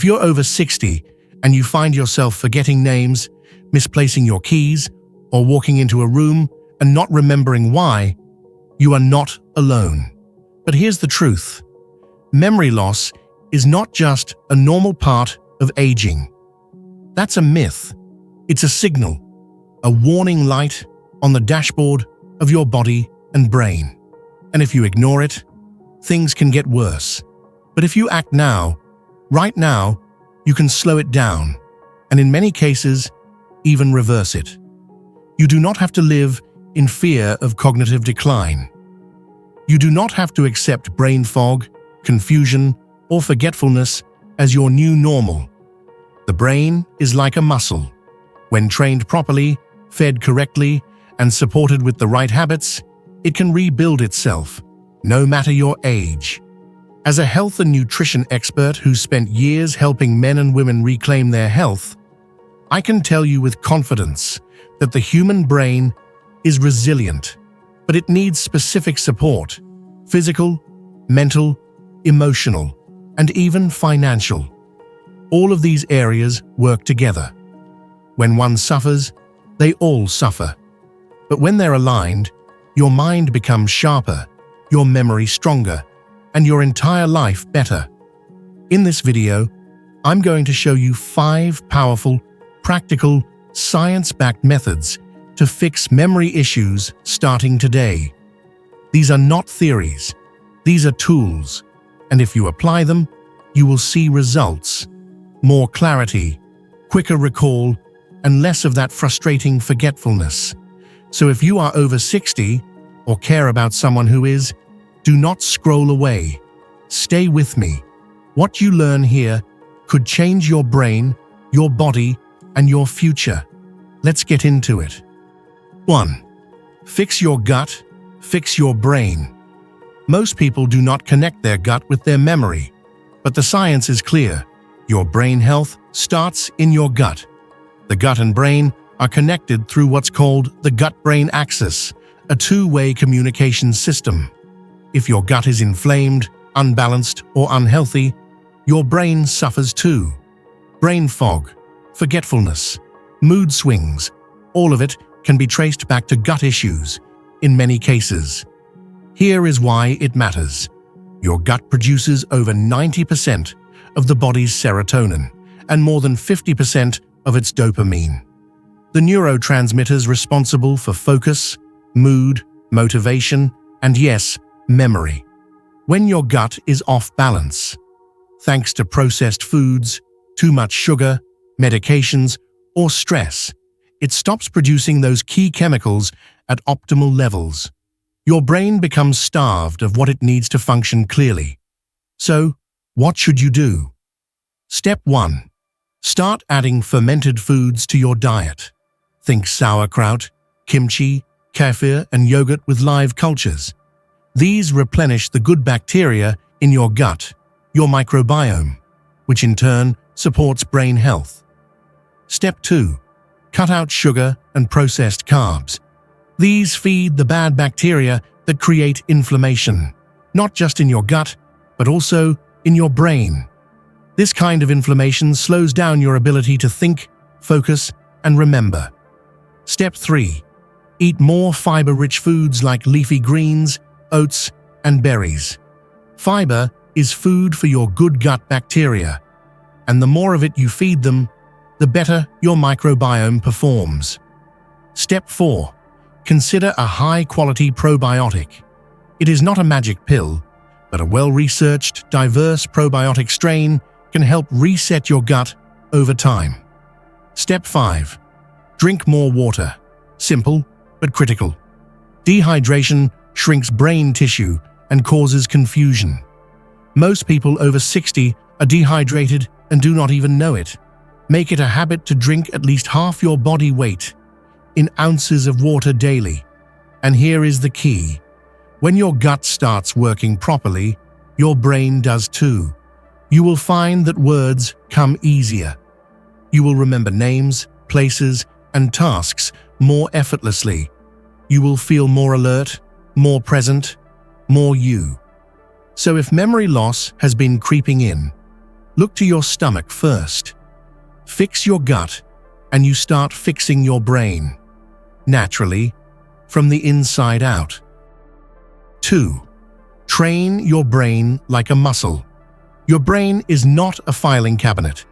If you're over 60 and you find yourself forgetting names, misplacing your keys, or walking into a room and not remembering why, you are not alone. But here's the truth. Memory loss is not just a normal part of aging. That's a myth. It's a signal, a warning light on the dashboard of your body and brain. And if you ignore it, things can get worse. But if you act now, right now, you can slow it down, and in many cases, even reverse it. You do not have to live in fear of cognitive decline. You do not have to accept brain fog, confusion, or forgetfulness as your new normal. The brain is like a muscle. When trained properly, fed correctly, and supported with the right habits, it can rebuild itself, no matter your age. As a health and nutrition expert who spent years helping men and women reclaim their health, I can tell you with confidence that the human brain is resilient, but it needs specific support: physical, mental, emotional, and even financial. All of these areas work together. When one suffers, they all suffer. But when they're aligned, your mind becomes sharper, your memory stronger, and your entire life better. In this video, I'm going to show you 5 powerful, practical, science-backed methods to fix memory issues starting today. These are not theories. These are tools, and if you apply them, you will see results. More clarity, quicker recall, and less of that frustrating forgetfulness. So if you are over 60 or care about someone who is, do not scroll away. Stay with me. What you learn here could change your brain, your body, and your future. Let's get into it. 1. Fix your gut, fix your brain. Most people do not connect their gut with their memory, but the science is clear. Your brain health starts in your gut. The gut and brain are connected through what's called the gut-brain axis, a two-way communication system. If your gut is inflamed, unbalanced, or unhealthy, your brain suffers too. Brain fog, forgetfulness, mood swings, all of it can be traced back to gut issues in many cases. Here is why it matters. Your gut produces over 90% of the body's serotonin and more than 50% of its dopamine, the neurotransmitters responsible for focus, mood, motivation, and yes, memory. When your gut is off balance, thanks to processed foods, too much sugar, medications, or stress, it stops producing those key chemicals at optimal levels. Your brain becomes starved of what it needs to function clearly. So, what should you do? Step 1. Start adding fermented foods to your diet. Think sauerkraut, kimchi, kefir, and yogurt with live cultures. These replenish the good bacteria in your gut, your microbiome, which in turn supports brain health. Step 2. Cut out sugar and processed carbs. These feed the bad bacteria that create inflammation, not just in your gut, but also in your brain. This kind of inflammation slows down your ability to think, focus, and remember. Step 3. Eat more fiber-rich foods like leafy greens, oats, and berries. Fiber is food for your good gut bacteria, and the more of it you feed them, the better your microbiome performs. Step 4. Consider a high-quality probiotic. It is not a magic pill, but a well-researched, diverse probiotic strain can help reset your gut over time. Step 5. Drink more water. Simple, but critical. Dehydration shrinks brain tissue and causes confusion. Most people over 60 are dehydrated and do not even know it. Make it a habit to drink at least half your body weight in ounces of water daily. And here is the key. When your gut starts working properly, your brain does too. You will find that words come easier. You will remember names, places, and tasks more effortlessly. You will feel more alert, more present, more you. So if memory loss has been creeping in, Look to your stomach first. Fix your gut, and you start fixing your brain. Naturally, from the inside out. 2. Train your brain like a muscle. Your brain is not a filing cabinet.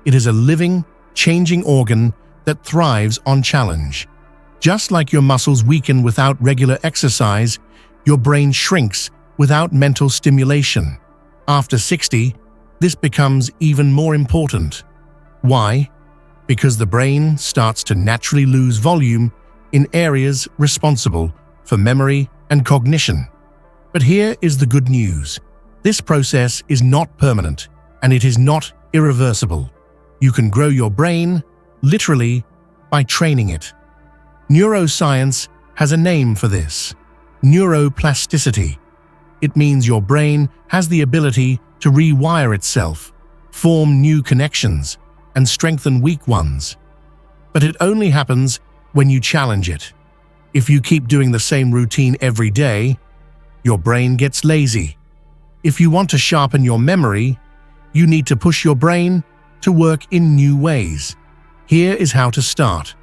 It is a living, changing organ that thrives on challenge. Just like your muscles weaken without regular exercise, your brain shrinks without mental stimulation. After 60, this becomes even more important. Why? Because the brain starts to naturally lose volume in areas responsible for memory and cognition. But here is the good news. This process is not permanent, and it is not irreversible. You can grow your brain, literally, by training it. Neuroscience has a name for this: neuroplasticity. It means your brain has the ability to rewire itself, form new connections, and strengthen weak ones. But it only happens when you challenge it. If you keep doing the same routine every day, your brain gets lazy. If you want to sharpen your memory, you need to push your brain to work in new ways. Here is how to start.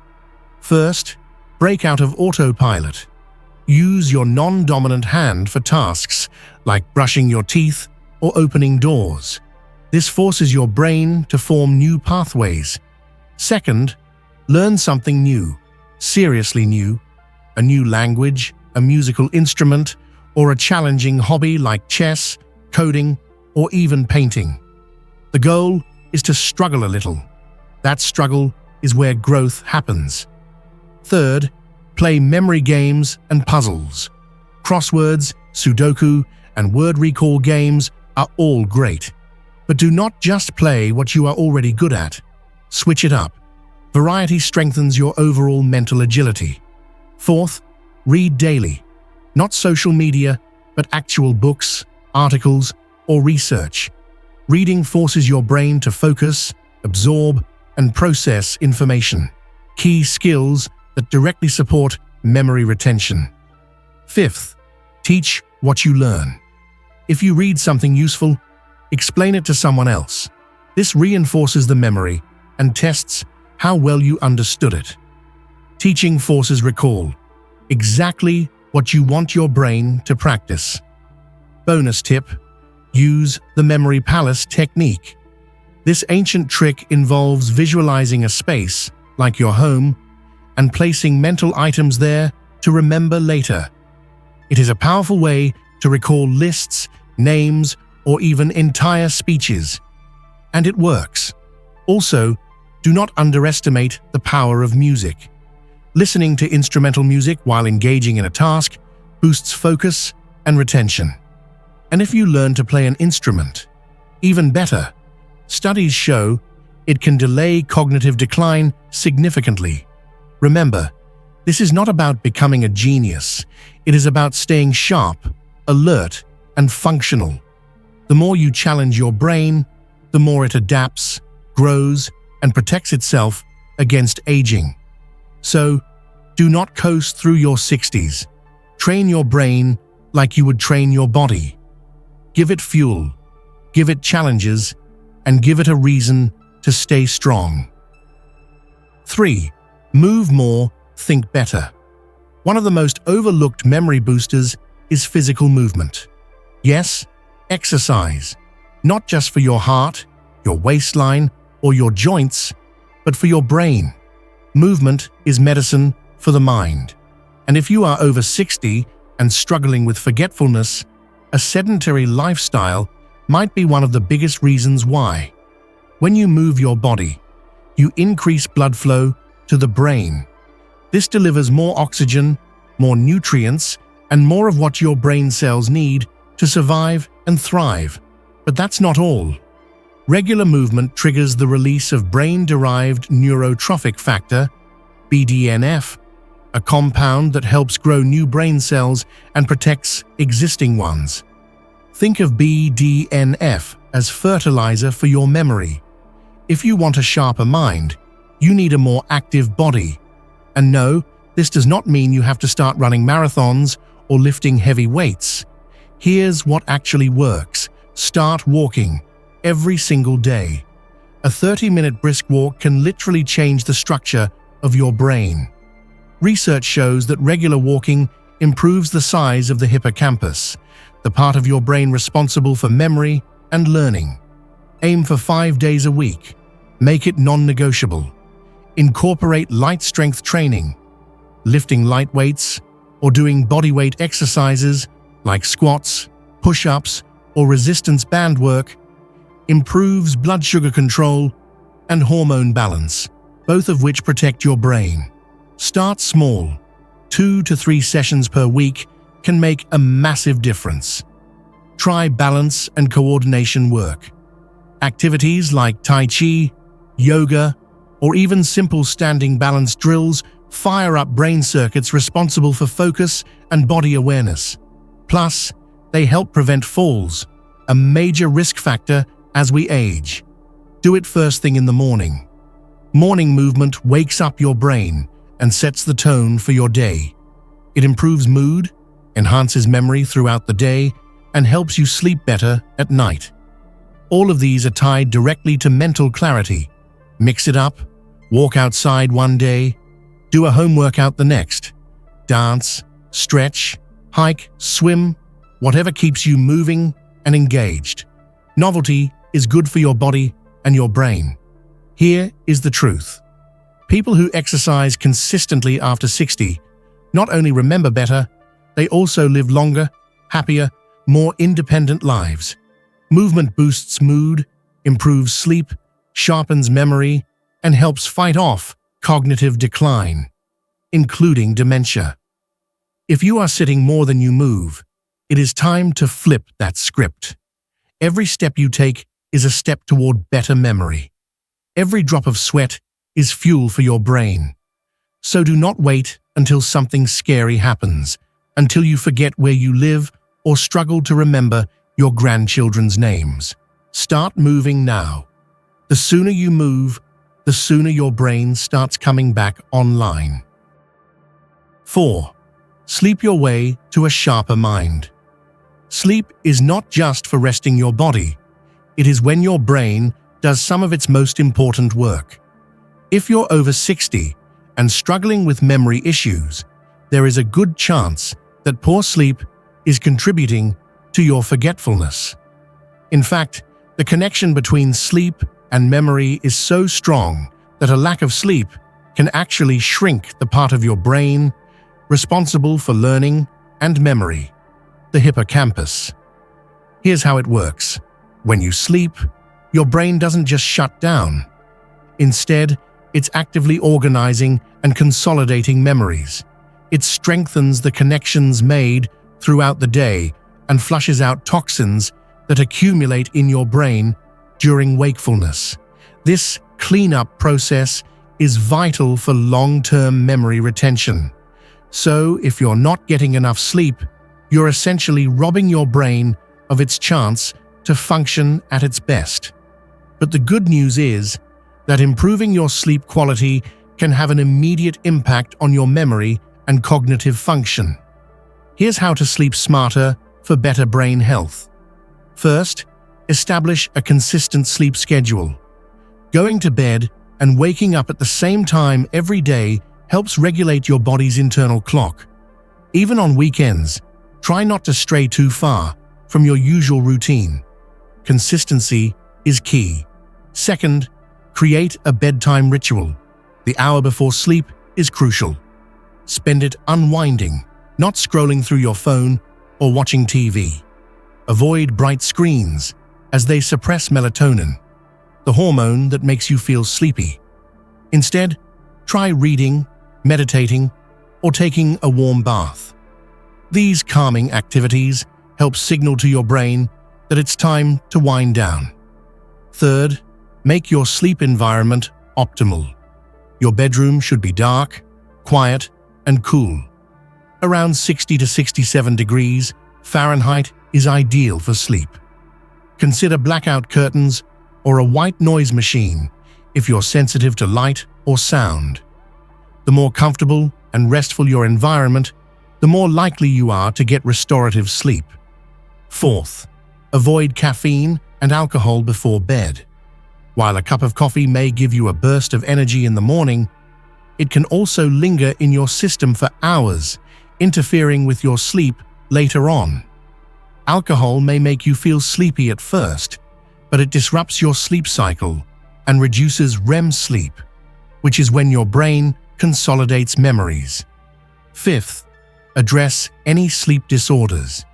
First, break out of autopilot. Use your non-dominant hand for tasks like brushing your teeth or opening doors. This forces your brain to form new pathways. Second, learn something new, seriously new, a new language, a musical instrument, or a challenging hobby like chess, coding, or even painting. The goal is to struggle a little. That struggle is where growth happens. Third, play memory games and puzzles. Crosswords, Sudoku, and word recall games are all great. But do not just play what you are already good at. Switch it up. Variety strengthens your overall mental agility. Fourth, read daily. Not social media, but actual books, articles, or research. Reading forces your brain to focus, absorb, and process information. Key skills that directly support memory retention. Fifth, teach what you learn. If you read something useful, explain it to someone else. This reinforces the memory and tests how well you understood it. Teaching forces recall, exactly what you want your brain to practice. Bonus tip: use the memory palace technique. This ancient trick involves visualizing a space, like your home, and placing mental items there to remember later. It is a powerful way to recall lists, names, or even entire speeches. And it works. Also, do not underestimate the power of music. Listening to instrumental music while engaging in a task boosts focus and retention. And if you learn to play an instrument, even better. Studies show it can delay cognitive decline significantly. Remember, this is not about becoming a genius. It is about staying sharp, alert, and functional. The more you challenge your brain, the more it adapts, grows, and protects itself against aging. So, do not coast through your 60s. Train your brain like you would train your body. Give it fuel, give it challenges, and give it a reason to stay strong. 3. Move more, think better. One of the most overlooked memory boosters is physical movement. Yes, exercise. Not just for your heart, your waistline, or your joints, but for your brain. Movement is medicine for the mind. And if you are over 60 and struggling with forgetfulness, a sedentary lifestyle might be one of the biggest reasons why. When you move your body, you increase blood flow to the brain. This delivers more oxygen, more nutrients, and more of what your brain cells need to survive and thrive. But that's not all. Regular movement triggers the release of brain-derived neurotrophic factor, BDNF, a compound that helps grow new brain cells and protects existing ones. Think of BDNF as fertilizer for your memory. If you want a sharper mind, you need a more active body. And no, this does not mean you have to start running marathons or lifting heavy weights. Here's what actually works. Start walking. every single day. A 30-minute brisk walk can literally change the structure of your brain. Research shows that regular walking improves the size of the hippocampus, the part of your brain responsible for memory and learning. Aim for 5 days a week. Make it non-negotiable. Incorporate light strength training. Lifting light weights or doing bodyweight exercises like squats, push-ups, or resistance band work improves blood sugar control and hormone balance, both of which protect your brain. Start small. 2 to 3 sessions per week can make a massive difference. Try balance and coordination work. Activities like Tai Chi, yoga, or even simple standing balance drills fire up brain circuits responsible for focus and body awareness. Plus, they help prevent falls, a major risk factor as we age. Do it first thing in the morning. Morning movement wakes up your brain and sets the tone for your day. It improves mood, enhances memory throughout the day, and helps you sleep better at night. All of these are tied directly to mental clarity. Mix it up, walk outside one day, do a home workout the next. Dance, stretch, hike, swim, whatever keeps you moving and engaged. Novelty is good for your body and your brain. Here is the truth. People who exercise consistently after 60 not only remember better, they also live longer, happier, more independent lives. Movement boosts mood, improves sleep, sharpens memory, and helps fight off cognitive decline, including dementia. If you are sitting more than you move, it is time to flip that script. Every step you take is a step toward better memory. Every drop of sweat is fuel for your brain. So do not wait until something scary happens, until you forget where you live or struggle to remember your grandchildren's names. Start moving now. The sooner you move, the sooner your brain starts coming back online. 4. Sleep your way to a sharper mind. Sleep is not just for resting your body. It is when your brain does some of its most important work. If you're over 60 and struggling with memory issues, there is a good chance that poor sleep is contributing to your forgetfulness. In fact, the connection between sleep and memory is so strong that a lack of sleep can actually shrink the part of your brain responsible for learning and memory, the hippocampus. Here's how it works. When you sleep, your brain doesn't just shut down. Instead, it's actively organizing and consolidating memories. It strengthens the connections made throughout the day and flushes out toxins that accumulate in your brain during wakefulness. This cleanup process is vital for long-term memory retention. So, if you're not getting enough sleep, you're essentially robbing your brain of its chance to function at its best. But the good news is that improving your sleep quality can have an immediate impact on your memory and cognitive function. Here's how to sleep smarter for better brain health. First, establish a consistent sleep schedule. Going to bed and waking up at the same time every day helps regulate your body's internal clock. Even on weekends, try not to stray too far from your usual routine. Consistency is key. Second, create a bedtime ritual. The hour before sleep is crucial. Spend it unwinding, not scrolling through your phone or watching TV. Avoid bright screens, as they suppress melatonin, the hormone that makes you feel sleepy. Instead, try reading, meditating, or taking a warm bath. These calming activities help signal to your brain that it's time to wind down. Third, make your sleep environment optimal. Your bedroom should be dark, quiet, and cool. Around 60 to 67 degrees Fahrenheit is ideal for sleep. Consider blackout curtains or a white noise machine if you're sensitive to light or sound. The more comfortable and restful your environment, the more likely you are to get restorative sleep. Fourth, avoid caffeine and alcohol before bed. While a cup of coffee may give you a burst of energy in the morning, it can also linger in your system for hours, interfering with your sleep later on. Alcohol may make you feel sleepy at first, but it disrupts your sleep cycle and reduces REM sleep, which is when your brain consolidates memories. Fifth, address any sleep disorders.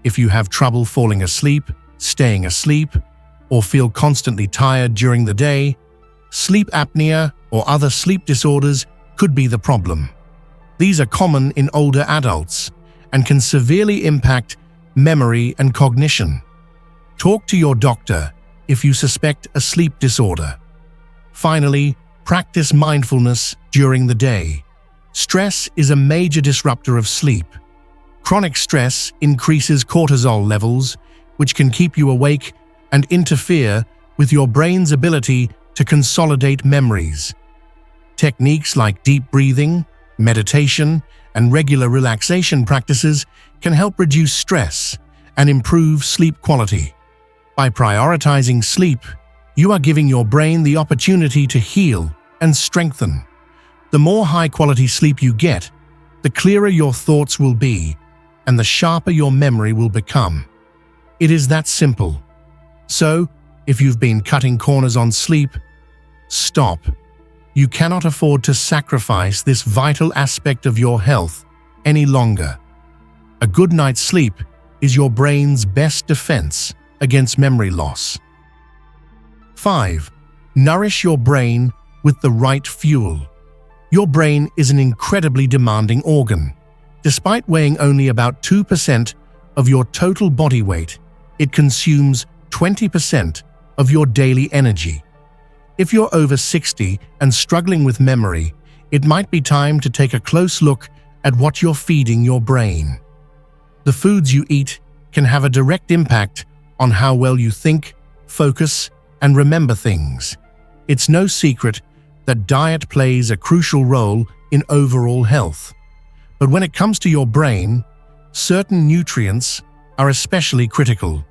If you have trouble falling asleep, staying asleep, or feel constantly tired during the day, sleep apnea or other sleep disorders could be the problem. These are common in older adults and can severely impact memory and cognition. Talk to your doctor if you suspect a sleep disorder. Finally, practice mindfulness during the day. Stress is a major disruptor of sleep. Chronic stress increases cortisol levels, which can keep you awake and interfere with your brain's ability to consolidate memories. Techniques like deep breathing, meditation, and regular relaxation practices can help reduce stress and improve sleep quality. By prioritizing sleep, you are giving your brain the opportunity to heal and strengthen. The more high-quality sleep you get, the clearer your thoughts will be, and the sharper your memory will become. It is that simple. So, if you've been cutting corners on sleep, stop. You cannot afford to sacrifice this vital aspect of your health any longer. A good night's sleep is your brain's best defense against memory loss. 5. Nourish your brain with the right fuel. Your brain is an incredibly demanding organ. Despite weighing only about 2% of your total body weight, it consumes 20% of your daily energy. If you're over 60 and struggling with memory, it might be time to take a close look at what you're feeding your brain. The foods you eat can have a direct impact on how well you think, focus, and remember things. It's no secret that diet plays a crucial role in overall health. But when it comes to your brain, certain nutrients are especially critical.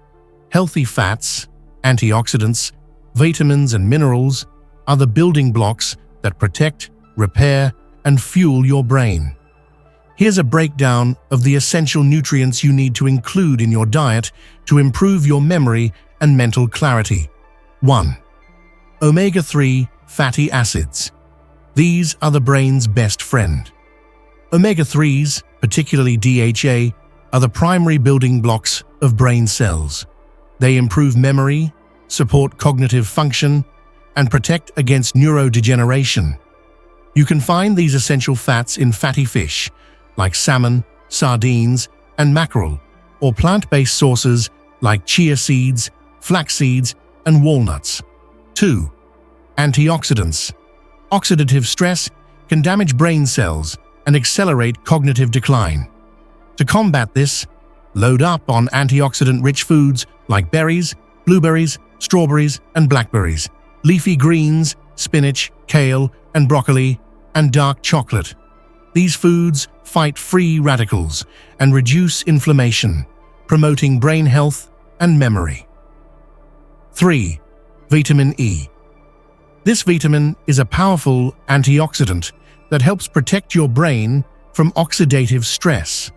Healthy fats, antioxidants, vitamins, and minerals are the building blocks that protect, repair, and fuel your brain. Here's a breakdown of the essential nutrients you need to include in your diet to improve your memory and mental clarity. 1. Omega-3 fatty acids. These are the brain's best friend. Omega-3s, particularly DHA, are the primary building blocks of brain cells. They improve memory, support cognitive function, and protect against neurodegeneration. You can find these essential fats in fatty fish, like salmon, sardines, and mackerel, or plant-based sources like chia seeds, flax seeds, and walnuts. 2. Antioxidants. Oxidative stress can damage brain cells and accelerate cognitive decline. To combat this, load up on antioxidant-rich foods like berries, blueberries, strawberries, and blackberries, leafy greens, spinach, kale, and broccoli, and dark chocolate. These foods fight free radicals and reduce inflammation, promoting brain health and memory. 3. Vitamin E. This vitamin is a powerful antioxidant that helps protect your brain from oxidative stress.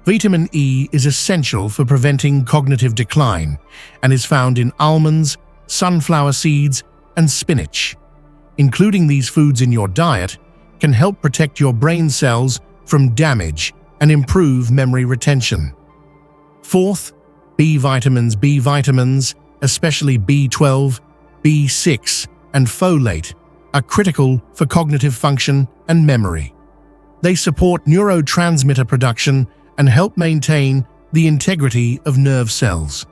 Vitamin E is essential for preventing cognitive decline and is found in almonds, sunflower seeds, and spinach. Including these foods in your diet can help protect your brain cells from damage and improve memory retention. 4th, B vitamins. B vitamins, especially B12, B6, and folate, are critical for cognitive function and memory. They support neurotransmitter production and help maintain the integrity of nerve cells.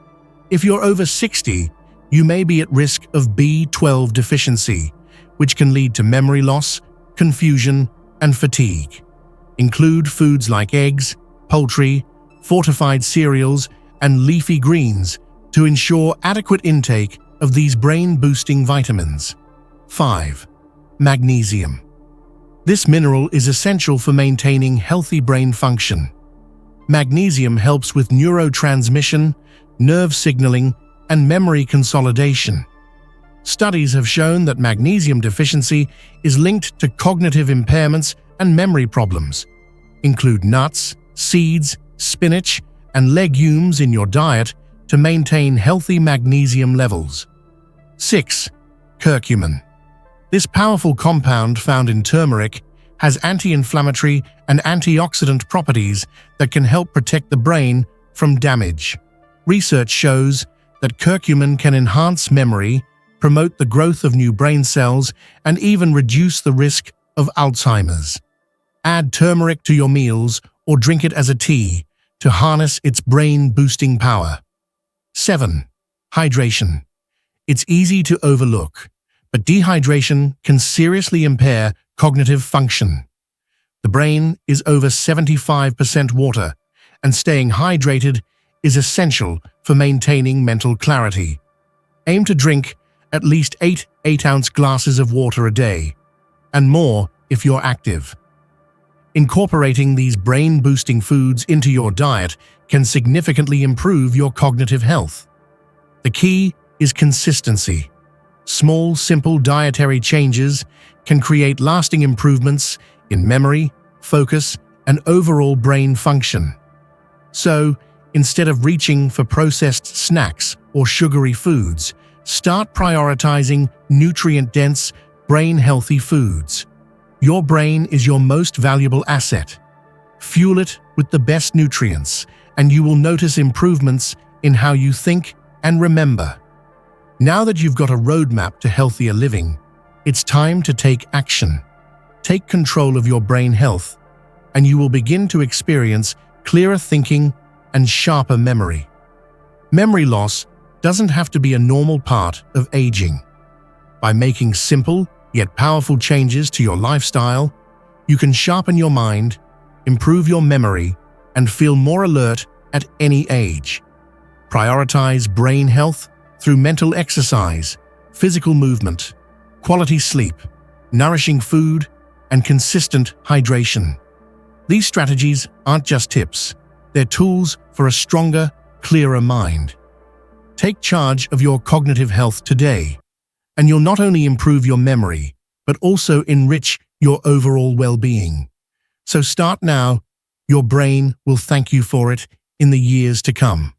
If you're over 60, you may be at risk of B12 deficiency, which can lead to memory loss, confusion, and fatigue. Include foods like eggs, poultry, fortified cereals, and leafy greens to ensure adequate intake of these brain-boosting vitamins. 5. Magnesium. This mineral is essential for maintaining healthy brain function. Magnesium helps with neurotransmission, nerve signaling, and memory consolidation. Studies have shown that magnesium deficiency is linked to cognitive impairments and memory problems. Include nuts, seeds, spinach, and legumes in your diet to maintain healthy magnesium levels. 6. Curcumin. This powerful compound found in turmeric has anti-inflammatory and antioxidant properties that can help protect the brain from damage. Research shows that curcumin can enhance memory, promote the growth of new brain cells, and even reduce the risk of Alzheimer's. Add turmeric to your meals or drink it as a tea to harness its brain-boosting power. 7. Hydration. It's easy to overlook, but dehydration can seriously impair cognitive function. The brain is over 75% water, and staying hydrated is essential for maintaining mental clarity. Aim to drink at least 8 8-ounce glasses of water a day, and more if you're active. Incorporating these brain-boosting foods into your diet can significantly improve your cognitive health. The key is consistency. Small, simple dietary changes can create lasting improvements in memory, focus, and overall brain function. So, instead of reaching for processed snacks or sugary foods, start prioritizing nutrient-dense, brain-healthy foods. Your brain is your most valuable asset. Fuel it with the best nutrients, and you will notice improvements in how you think and remember. Now that you've got a roadmap to healthier living, it's time to take action. Take control of your brain health, and you will begin to experience clearer thinking and sharper memory. Memory loss doesn't have to be a normal part of aging. By making simple yet powerful changes to your lifestyle, you can sharpen your mind, improve your memory, and feel more alert at any age. Prioritize brain health through mental exercise, physical movement, quality sleep, nourishing food, and consistent hydration. These strategies aren't just tips, they're tools for a stronger, clearer mind. Take charge of your cognitive health today, and you'll not only improve your memory, but also enrich your overall well-being. So start now. Your brain will thank you for it in the years to come.